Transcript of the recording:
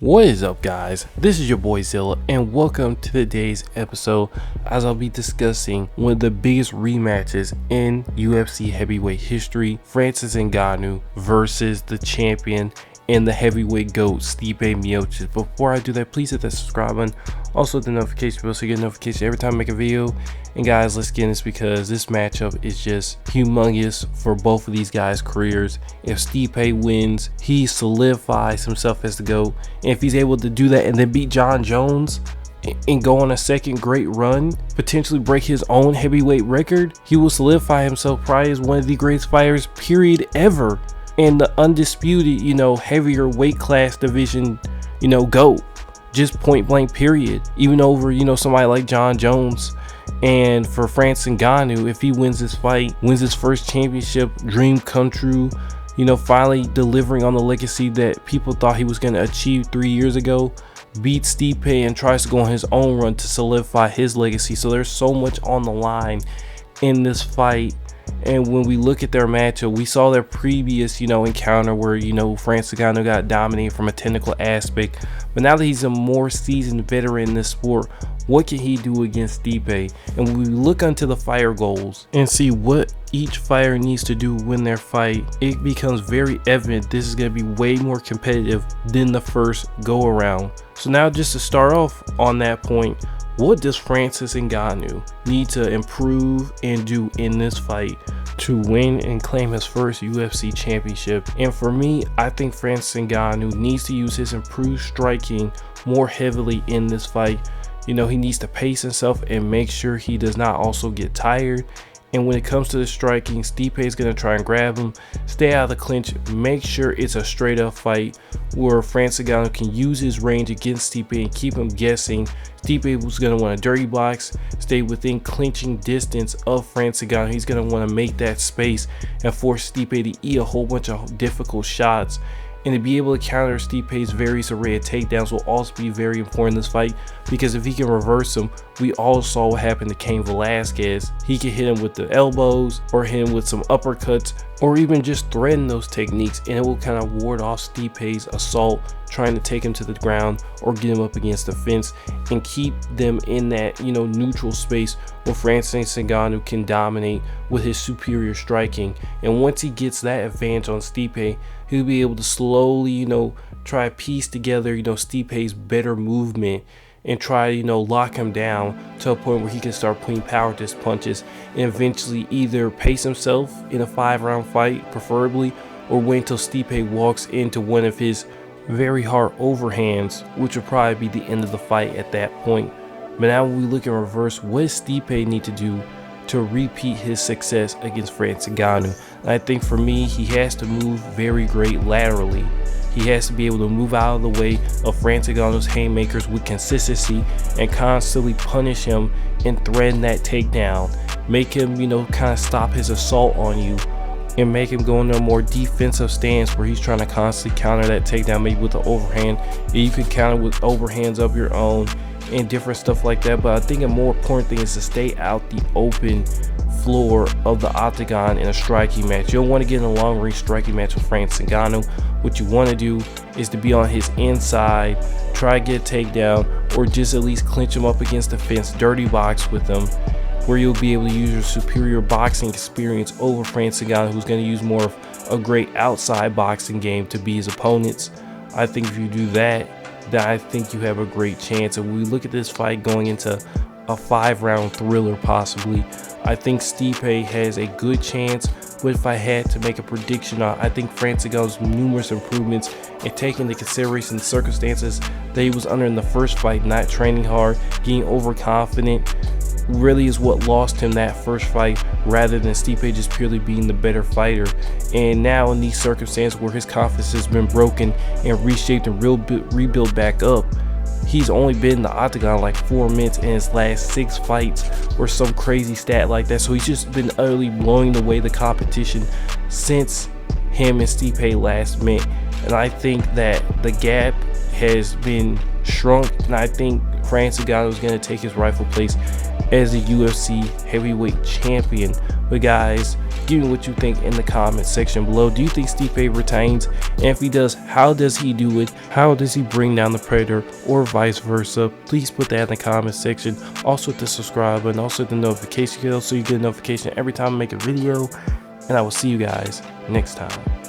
What is up, guys? This is your boy Zilla, and welcome to today's episode as I'll be discussing one of the biggest rematches in UFC heavyweight history, Francis Ngannou versus the champion and the heavyweight GOAT, Stipe Miocic. Before I do that, please hit that subscribe button, also hit the notification bell so you get a notification every time I make a video. And guys, let's get in this because this matchup is just humongous for both of these guys' careers. If Stipe wins, he solidifies himself as the GOAT, and if he's able to do that and then beat Jon Jones and go on a second great run, potentially break his own heavyweight record, he will solidify himself probably as one of the greatest fighters period ever, and the undisputed, heavier weight class division, GOAT, just point blank period, even over, somebody like Jon Jones. And for Francis Ngannou, if he wins this fight, wins his first championship, dream come true, finally delivering on the legacy that people thought he was going to achieve 3 years ago, beats Stipe and tries to go on his own run to solidify his legacy. So there's so much on the line in this fight. And when we look at their matchup, we saw their previous, encounter where, Francis Ngannou got dominated from a technical aspect. But now that he's a more seasoned veteran in this sport, what can he do against Stipe? And when we look onto the fighter goals and see what each fighter needs to do to win their fight, it becomes very evident this is going to be way more competitive than the first go around. So now, just to start off on that point, what does Francis Ngannou need to improve and do in this fight to win and claim his first UFC championship? And for me, I think Francis Ngannou needs to use his improved striking more heavily in this fight. He needs to pace himself and make sure he does not also get tired. And when it comes to the striking, Stipe is going to try and grab him, stay out of the clinch, make sure it's a straight up fight where Francis Ngannou can use his range against Stipe and keep him guessing. Stipe was going to want a dirty box, stay within clinching distance of Francis Ngannou. He's going to want to make that space and force Stipe to eat a whole bunch of difficult shots. And to be able to counter Stipe's various array of takedowns will also be very important in this fight, because if he can reverse them, we all saw what happened to Cain Velasquez. He could hit him with the elbows or hit him with some uppercuts or even just threaten those techniques, and it will kind of ward off Stipe's assault, trying to take him to the ground or get him up against the fence and keep them in that, neutral space where Francis Ngannou can dominate with his superior striking. And once he gets that advantage on Stipe, he'll be able to slowly, try to piece together, Stipe's better movement and try to, lock him down to a point where he can start putting power to his punches and eventually either pace himself in a 5-round fight, preferably, or wait until Stipe walks into one of his very hard overhands, which would probably be the end of the fight at that point. But now when we look in reverse, what does Stipe need to do to repeat his success against Francis Ngannou? And I think for me, he has to move very great laterally. He has to be able to move out of the way of Francis Ngannou's haymakers with consistency and constantly punish him and threaten that takedown. Make him, kind of stop his assault on you and make him go into a more defensive stance where he's trying to constantly counter that takedown, maybe with the overhand. You can counter with overhands of your own and different stuff like that. But I think a more important thing is to stay out the open floor of the octagon in a striking match. You don't want to get in a long range striking match with Francis Ngannou. What you want to do is to be on his inside, try to get a takedown, or just at least clinch him up against the fence, dirty box with him, where you'll be able to use your superior boxing experience over Francis Ngannou, who's going to use more of a great outside boxing game to be his opponents. I think if you do that, then I think you have a great chance. And when we look at this fight going into a 5-round thriller possibly, I think Stipe has a good chance. But if I had to make a prediction, I think Francis Ngannou's numerous improvements and taking into consideration the circumstances that he was under in the first fight, not training hard, getting overconfident, really is what lost him that first fight, rather than Stipe just purely being the better fighter. And now in these circumstances where his confidence has been broken and reshaped and rebuilt back up, he's only been in the octagon like 4 minutes in his last 6 fights or some crazy stat like that. So he's just been utterly blowing away the competition since him and Stipe last met. And I think that the gap has been shrunk, and I think Francis Ngannou is going to take his rightful place as a UFC heavyweight champion But guys, give me what you think in the comment section below. Do you think Stipe retains? And if he does, how does he do it? How does he bring down the Predator, or vice versa? Please put that in the comment section. Also hit the subscribe button, also hit the notification bell so you get a notification every time I make a video. And I will see you guys next time.